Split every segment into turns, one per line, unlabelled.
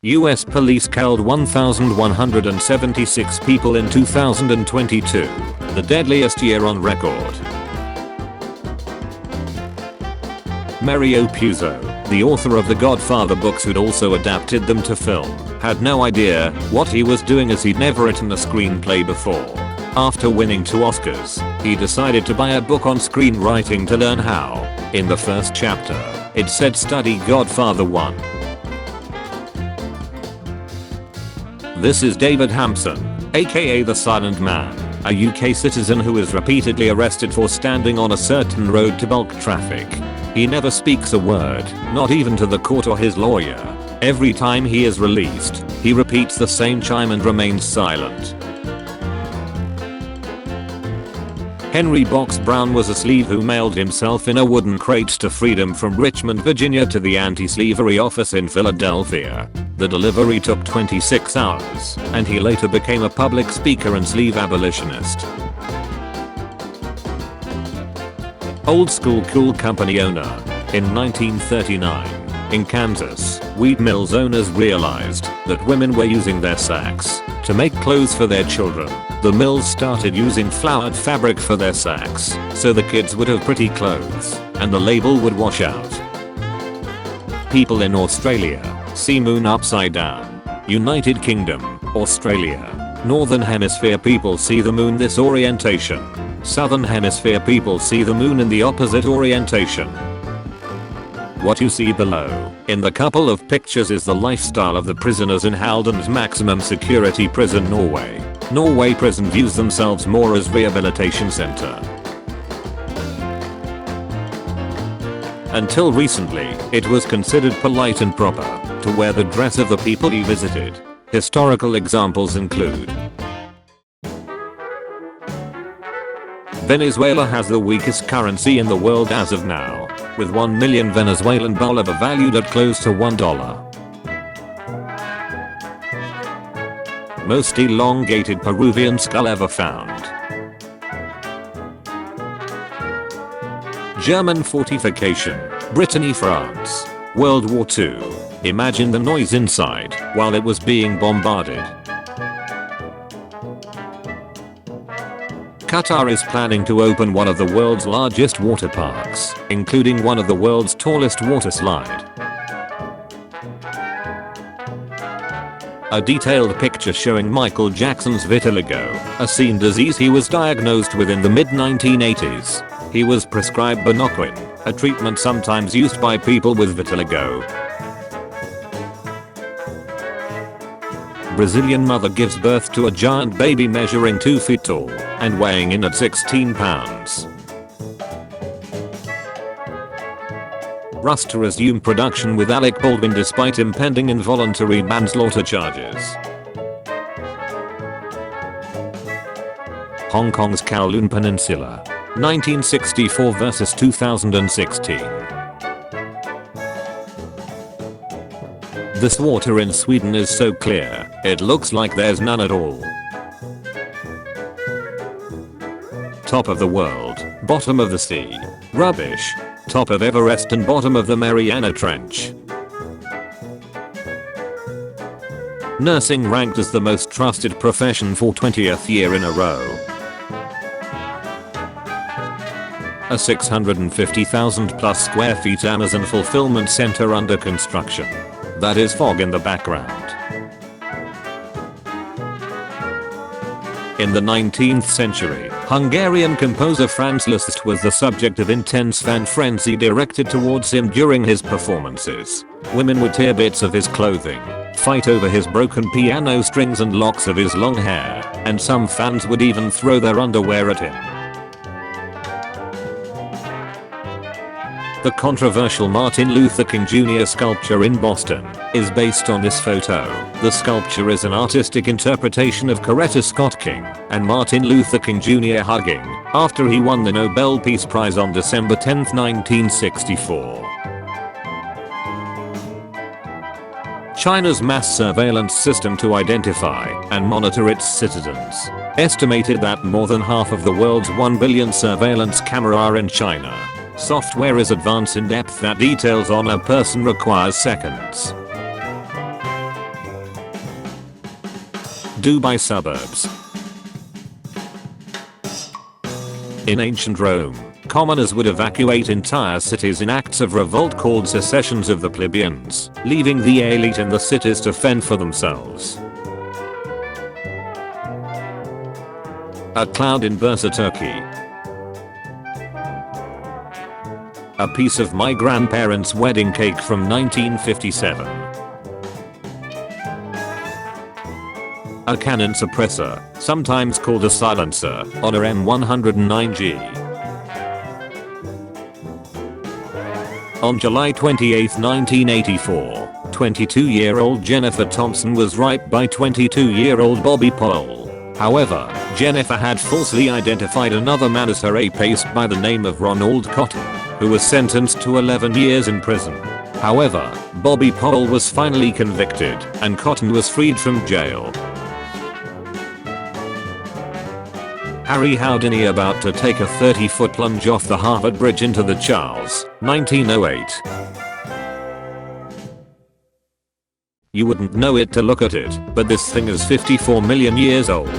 US police killed 1,176 people in 2022, the deadliest year on record. Mario Puzo, the author of the Godfather books who'd also adapted them to film, had no idea what he was doing as he'd never written a screenplay before. After winning 2 Oscars, he decided to buy a book on screenwriting to learn how. In the first chapter, it said study Godfather 1. This is David Hampson, aka the Silent Man, a UK citizen who is repeatedly arrested for standing on a certain road to bulk traffic. He never speaks a word, not even to the court or his lawyer. Every time he is released, he repeats the same chime and remains silent. Henry Box Brown was a slave who mailed himself in a wooden crate to freedom from Richmond, Virginia to the anti-slavery office in Philadelphia. The delivery took 26 hours, and he later became a public speaker and slave abolitionist. Old school coal company owner. In 1939, in Kansas, wheat mills owners realized that women were using their sacks to make clothes for their children. The mills started using flowered fabric for their sacks, so the kids would have pretty clothes, and the label would wash out. People in Australia see moon upside down. United Kingdom, Australia. Northern Hemisphere people see the moon this orientation. Southern Hemisphere people see the moon in the opposite orientation. What you see below, in the couple of pictures, is the lifestyle of the prisoners in Halden's maximum security prison, Norway. Norway prison views themselves more as rehabilitation center. Until recently, it was considered polite and proper to wear the dress of the people you visited. Historical examples include: Venezuela has the weakest currency in the world as of now, with 1 million Venezuelan bolivar valued at close to $1. Most elongated Peruvian skull ever found. German fortification, Brittany, France. World War II. Imagine the noise inside while it was being bombarded. Qatar is planning to open one of the world's largest water parks, including one of the world's tallest water slide. A detailed picture showing Michael Jackson's vitiligo, a skin disease he was diagnosed with in the mid-1980s. He was prescribed Benoquin, a treatment sometimes used by people with vitiligo. Brazilian mother gives birth to a giant baby measuring 2 feet tall and weighing in at 16 pounds. Rust to resume production with Alec Baldwin despite impending involuntary manslaughter charges. Hong Kong's Kowloon Peninsula. 1964 vs 2016. This water in Sweden is so clear, it looks like there's none at all. Top of the world, bottom of the sea. Rubbish. Top of Everest and bottom of the Mariana Trench. Nursing ranked as the most trusted profession for 20th year in a row. A 650,000 plus square feet Amazon fulfillment center under construction. That is fog in the background. In the 19th century, Hungarian composer Franz Liszt was the subject of intense fan frenzy directed towards him during his performances. Women would tear bits of his clothing, fight over his broken piano strings and locks of his long hair, and some fans would even throw their underwear at him. The controversial Martin Luther King Jr. sculpture in Boston is based on this photo. The sculpture is an artistic interpretation of Coretta Scott King and Martin Luther King Jr. hugging after he won the Nobel Peace Prize on December 10, 1964. China's mass surveillance system to identify and monitor its citizens estimated that more than half of the world's 1 billion surveillance cameras are in China. Software is advanced in depth that details on a person requires seconds. Dubai suburbs. In ancient Rome, commoners would evacuate entire cities in acts of revolt called secessions of the plebeians, leaving the elite in the cities to fend for themselves. A cloud in Bursa, Turkey. A piece of my grandparents' wedding cake from 1957. A Canon suppressor, sometimes called a silencer, on a M109G. On July 28, 1984, 22-year-old Jennifer Thompson was raped by 22-year-old Bobby Powell. However, Jennifer had falsely identified another man as her ape by the name of Ronald Cotton, who was sentenced to 11 years in prison. However, Bobby Powell was finally convicted, and Cotton was freed from jail. Harry Houdini about to take a 30-foot plunge off the Harvard Bridge into the Charles, 1908. You wouldn't know it to look at it, but this thing is 54 million years old.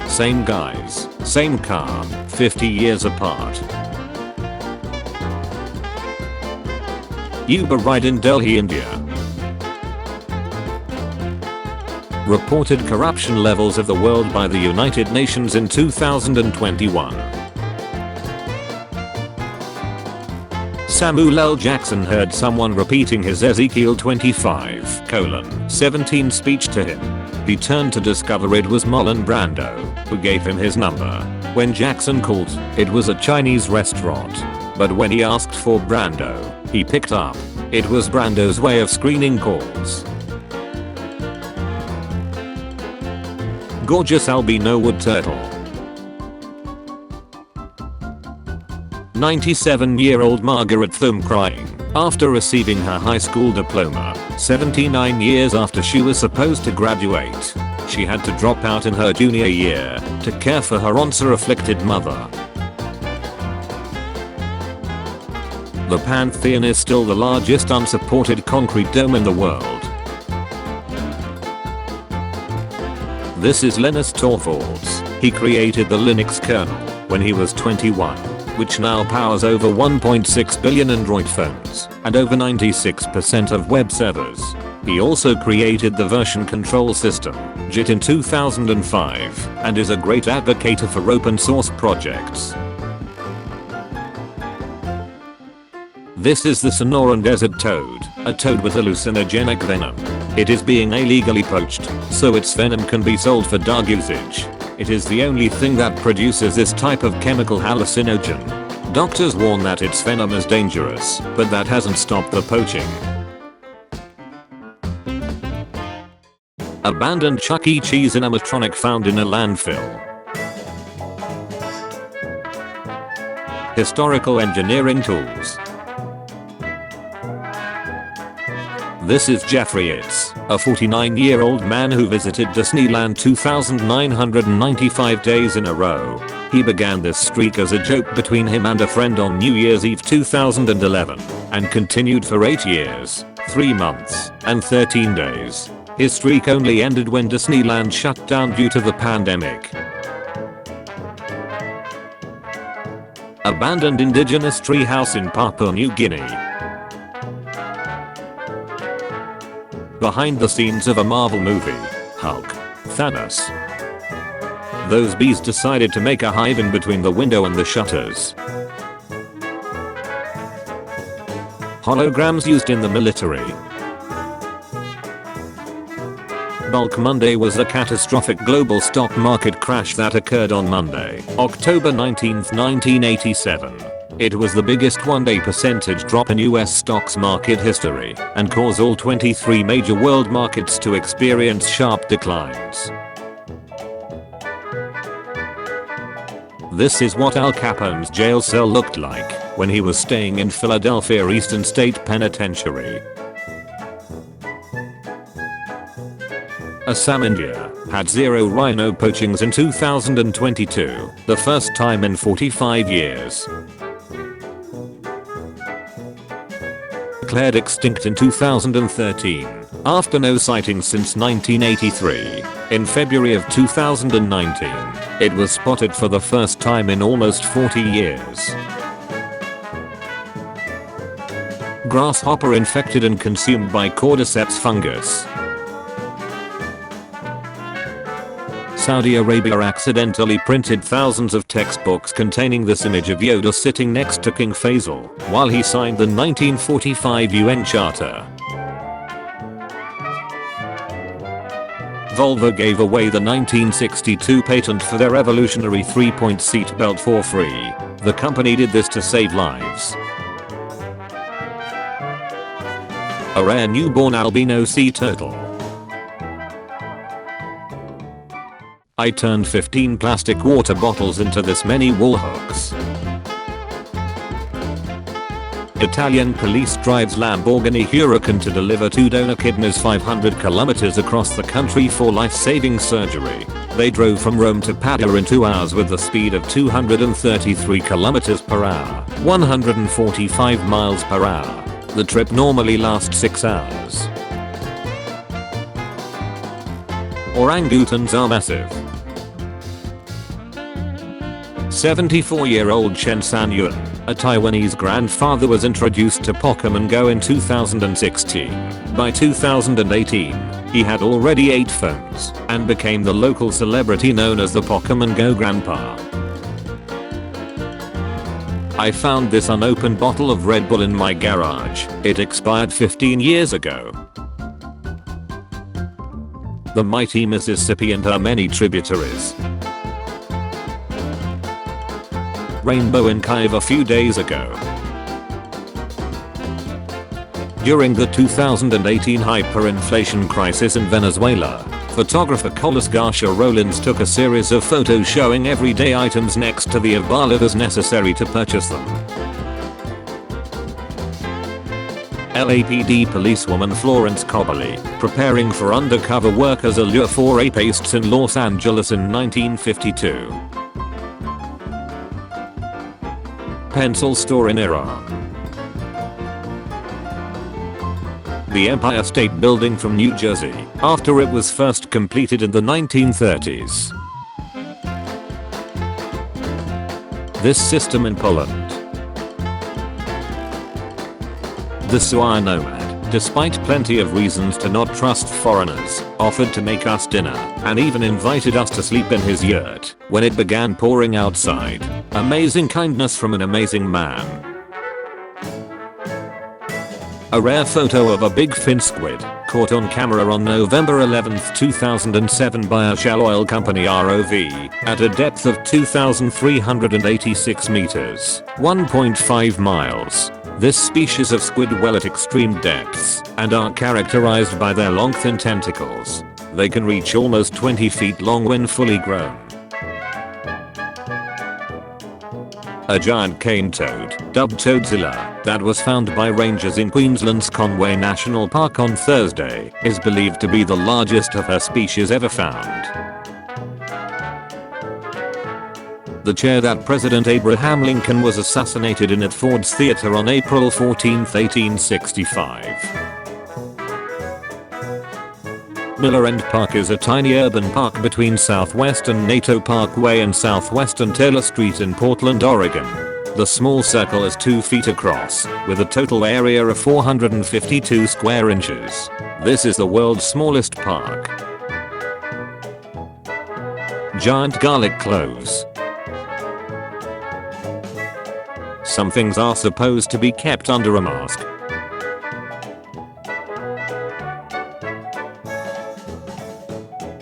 Same guys, same car, 50 years apart. Uber ride in Delhi, India. Reported corruption levels of the world by the United Nations in 2021. Samuel L. Jackson heard someone repeating his Ezekiel 25:17 speech to him. He turned to discover it was Marlon Brando, who gave him his number. When Jackson called, it was a Chinese restaurant. But when he asked for Brando, he picked up. It was Brando's way of screening calls. Gorgeous albino wood turtle. 97-year-old Margaret Thum crying after receiving her high school diploma, 79 years after she was supposed to graduate. She had to drop out in her junior year to care for her cancer-afflicted mother. The Pantheon is still the largest unsupported concrete dome in the world. This is Linus Torvalds. He created the Linux kernel when he was 21, which now powers over 1.6 billion Android phones and over 96% of web servers. He also created the version control system, JIT, in 2005, and is a great advocate for open source projects. This is the Sonoran Desert Toad, a toad with hallucinogenic venom. It is being illegally poached, so its venom can be sold for dog usage. It is the only thing that produces this type of chemical hallucinogen. Doctors warn that its venom is dangerous, but that hasn't stopped the poaching. Abandoned Chuck E. Cheese animatronic found in a landfill. Historical engineering tools. This is Jeffrey Itz, a 49-year-old man who visited Disneyland 2,995 days in a row. He began this streak as a joke between him and a friend on New Year's Eve 2011, and continued for 8 years, 3 months, and 13 days. His streak only ended when Disneyland shut down due to the pandemic. Abandoned indigenous treehouse in Papua New Guinea. Behind the scenes of a Marvel movie, Hulk, Thanos. Those bees decided to make a hive in between the window and the shutters. Holograms used in the military. Bulk Monday was a catastrophic global stock market crash that occurred on Monday, October 19, 1987. It was the biggest one-day percentage drop in US stocks market history and caused all 23 major world markets to experience sharp declines. This is what Al Capone's jail cell looked like when he was staying in Philadelphia Eastern State Penitentiary. Assam, India, had 0 rhino poachings in 2022, the first time in 45 years. declared extinct in 2013, after no sightings since 1983. In February of 2019, it was spotted for the first time in almost 40 years. Grasshopper infected and consumed by cordyceps fungus. Saudi Arabia accidentally printed thousands of textbooks containing this image of Yoda sitting next to King Faisal while he signed the 1945 UN Charter. Volvo gave away the 1962 patent for their revolutionary 3-point seatbelt for free. The company did this to save lives. A rare newborn albino sea turtle. I turned 15 plastic water bottles into this many wall hooks. Italian police drives Lamborghini Huracan to deliver 2 donor kidneys 500 kilometers across the country for life-saving surgery. They drove from Rome to Padua in 2 hours with the speed of 233 kilometers per hour, 145 miles per hour. The trip normally lasts 6 hours. Orangutans are massive. 74-year-old Chen Sanyuan, a Taiwanese grandfather, was introduced to Pokemon Go in 2016. By 2018, he had already 8 phones and became the local celebrity known as the Pokemon Go Grandpa. I found this unopened bottle of Red Bull in my garage. It expired 15 years ago. The mighty Mississippi and her many tributaries. Rainbow in Kyiv a few days ago. During the 2018 hyperinflation crisis in Venezuela, photographer Colas Garcia Rollins took a series of photos showing everyday items next to the Ibalas necessary to purchase them. LAPD policewoman Florence Coberly, preparing for undercover work as a lure for rapists in Los Angeles in 1952. Pencil store in Iran. The Empire State Building from New Jersey, after it was first completed in the 1930s. This system in Poland. The Suai nomad, despite plenty of reasons to not trust foreigners, offered to make us dinner and even invited us to sleep in his yurt when it began pouring outside. Amazing kindness from an amazing man. A rare photo of a big fin squid, caught on camera on November 11, 2007 by a Shell Oil Company ROV, at a depth of 2,386 meters, 1.5 miles. This species of squid well at extreme depths, and are characterized by their long thin tentacles. They can reach almost 20 feet long when fully grown. A giant cane toad, dubbed Toadzilla, that was found by rangers in Queensland's Conway National Park on Thursday, is believed to be the largest of her species ever found. The chair that President Abraham Lincoln was assassinated in at Ford's Theater on April 14, 1865. Miller End Park is a tiny urban park between southwestern Nato Parkway and southwestern Taylor Street in Portland, Oregon. The small circle is 2 feet across, with a total area of 452 square inches. This is the world's smallest park. Giant garlic cloves. Some things are supposed to be kept under a mask.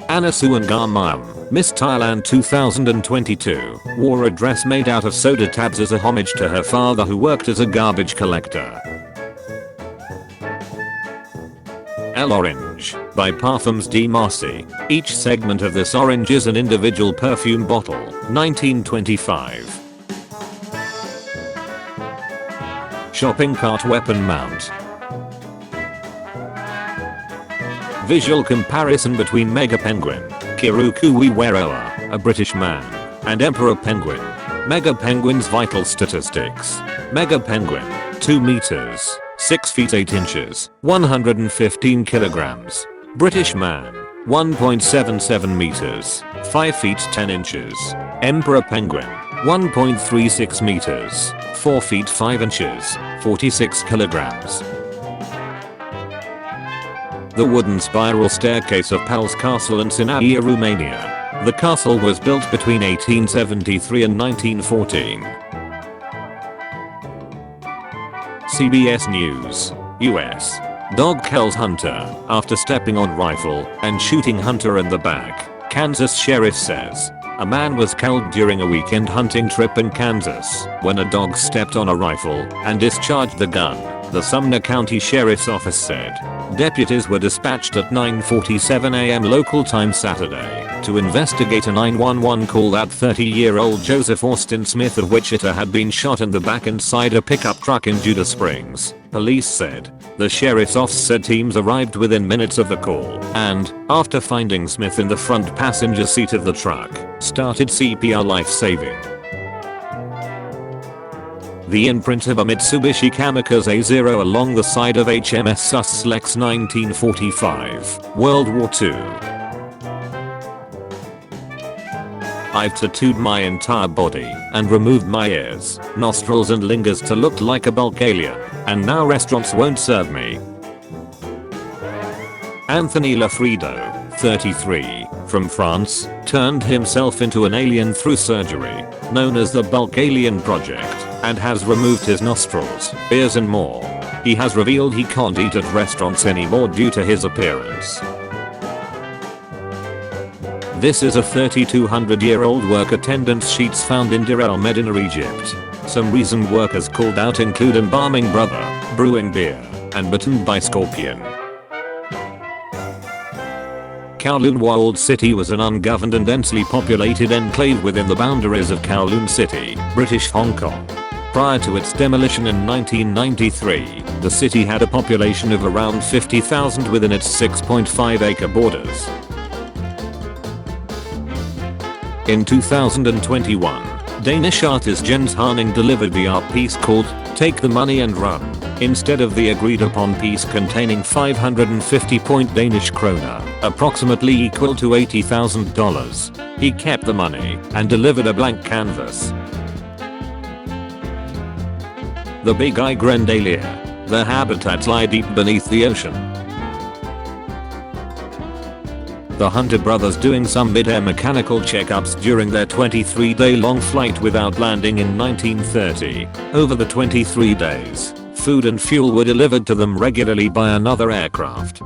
Anna Suangamam, Miss Thailand 2022, wore a dress made out of soda tabs as a homage to her father who worked as a garbage collector. Elle Orange, by Parfums de Marcy. Each segment of this orange is an individual perfume bottle, 1925. Shopping cart weapon mount. Visual comparison between Mega Penguin, Kirukuwiweroa, a British man, and Emperor Penguin. Mega Penguin's vital statistics. Mega Penguin, 2 meters, 6 feet 8 inches, 115 kilograms. British man, 1.77 meters, 5 feet 10 inches. Emperor penguin, 1.36 meters, 4 feet 5 inches, 46 kilograms. The wooden spiral staircase of Pal's Castle in Sinaia, Romania. The castle was built between 1873 and 1914. CBS News, US. Dog kills hunter after stepping on rifle and shooting hunter in the back. Kansas sheriff says a man was killed during a weekend hunting trip in Kansas when a dog stepped on a rifle and discharged the gun, the Sumner County Sheriff's Office said. Deputies were dispatched at 9:47 a.m. local time Saturday to investigate a 911 call that 30-year-old Joseph Austin Smith of Wichita had been shot in the back inside a pickup truck in Judah Springs, police said. The sheriff's office said teams arrived within minutes of the call and, after finding Smith in the front passenger seat of the truck, started CPR life-saving. The imprint of a Mitsubishi Kamikaze Zero along the side of HMS Sussex 1945, World War II. I've tattooed my entire body and removed my ears, nostrils and lingers to look like a bulk alien, and now restaurants won't serve me. Anthony Lafredo, 33, from France, turned himself into an alien through surgery, known as the Bulk Alien Project, and has removed his nostrils, ears and more. He has revealed he can't eat at restaurants anymore due to his appearance. This is a 3,200-year-old work attendance sheets found in Deir el-Medina, Egypt. Some recent workers called out include embalming brother, brewing beer, and bitten by scorpion. Kowloon Walled City was an ungoverned and densely populated enclave within the boundaries of Kowloon City, British Hong Kong. Prior to its demolition in 1993, the city had a population of around 50,000 within its 6.5-acre borders. In 2021, Danish artist Jens Harning delivered the art piece called Take the Money and Run, instead of the agreed upon piece containing 550 Danish kroner, approximately equal to $80,000. He kept the money and delivered a blank canvas. The Big Eye Grendalia. Their habitats lie deep beneath the ocean. The Hunter brothers doing some mid-air mechanical checkups during their 23-day-long flight without landing in 1930. Over the 23 days, food and fuel were delivered to them regularly by another aircraft.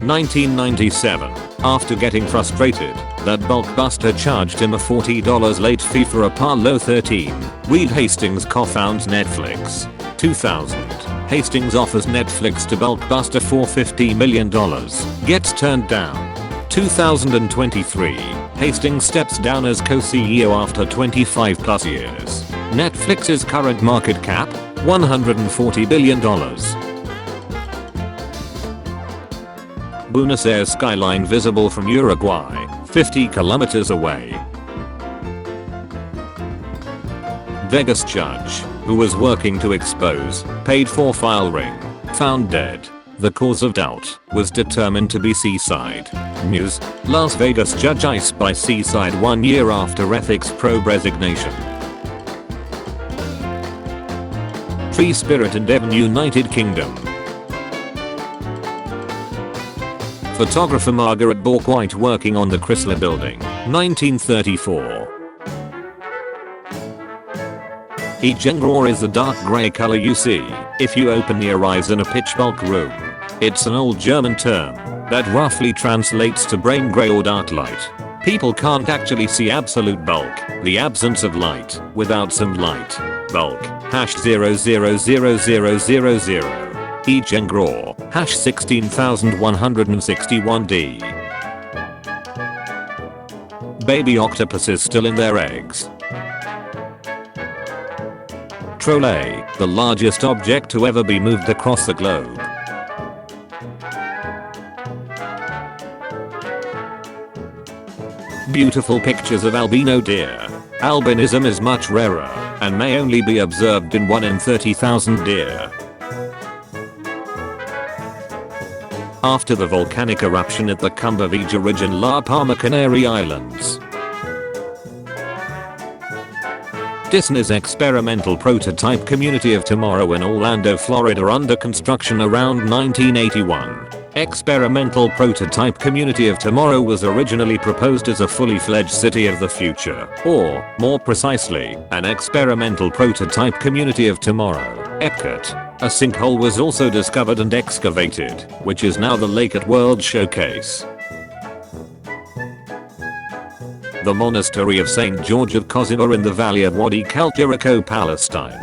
1997. After getting frustrated that Bulkbuster charged him a $40 late fee for a Apollo 13, Reed Hastings co-founds Netflix. 2000. Hastings offers Netflix to Bulkbuster for $50 million. Gets turned down. 2023. Hastings steps down as co-CEO after 25 plus years. Netflix's current market cap? $140 billion. Buenos Aires skyline visible from Uruguay, 50 kilometers away. Vegas judge, who was working to expose paid-for file ring, found dead. The cause of doubt was determined to be suicide. News: Las Vegas judge iced by suicide 1 year after ethics probe resignation. Tree spirit in Devon, United Kingdom. Photographer Margaret Borkwhite working on the Chrysler Building, 1934. Egengror is the dark grey color you see if you open your eyes in a pitch-dark room. It's an old German term that roughly translates to brain grey or dark light. People can't actually see absolute bulk, the absence of light, without some light. Bulk, hash 000000. Egengror, hash 16161D. Baby octopuses still in their eggs. Trolley, the largest object to ever be moved across the globe. Beautiful pictures of albino deer. Albinism is much rarer and may only be observed in 1 in 30,000 deer. After the volcanic eruption at the Cumbavija Ridge in La Palma, Canary Islands. Disney's experimental prototype Community of Tomorrow in Orlando, Florida under construction around 1981. Experimental prototype Community of Tomorrow was originally proposed as a fully fledged city of the future, or, more precisely, an experimental prototype Community of Tomorrow, Epcot. A sinkhole was also discovered and excavated, which is now the lake at World Showcase. The Monastery of St. George of Kozima in the valley of Wadi Kal Jericho, Palestine.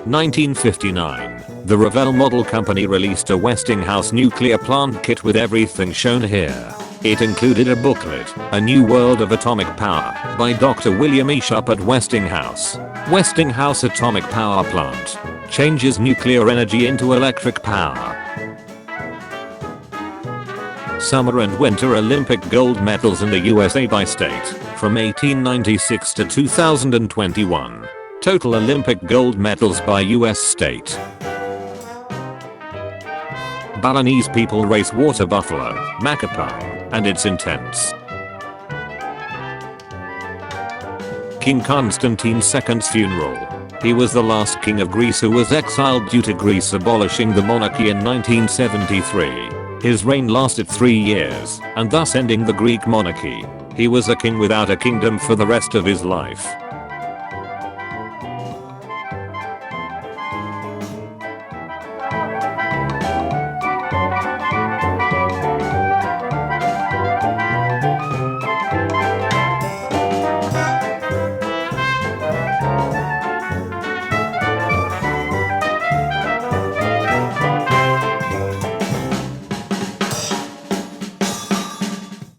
1959. The Revell Model Company released a Westinghouse nuclear plant kit with everything shown here. It included a booklet, A New World of Atomic Power, by Dr. William E. Sharp at Westinghouse. Westinghouse Atomic Power Plant changes nuclear energy into electric power. Summer and Winter Olympic gold medals in the USA by state, from 1896 to 2021. Total Olympic gold medals by US state. Balinese people race water buffalo, Makapung, and it's intense. King Constantine II's funeral. He was the last king of Greece who was exiled due to Greece abolishing the monarchy in 1973. His reign lasted 3 years, and thus ending the Greek monarchy. He was a king without a kingdom for the rest of his life.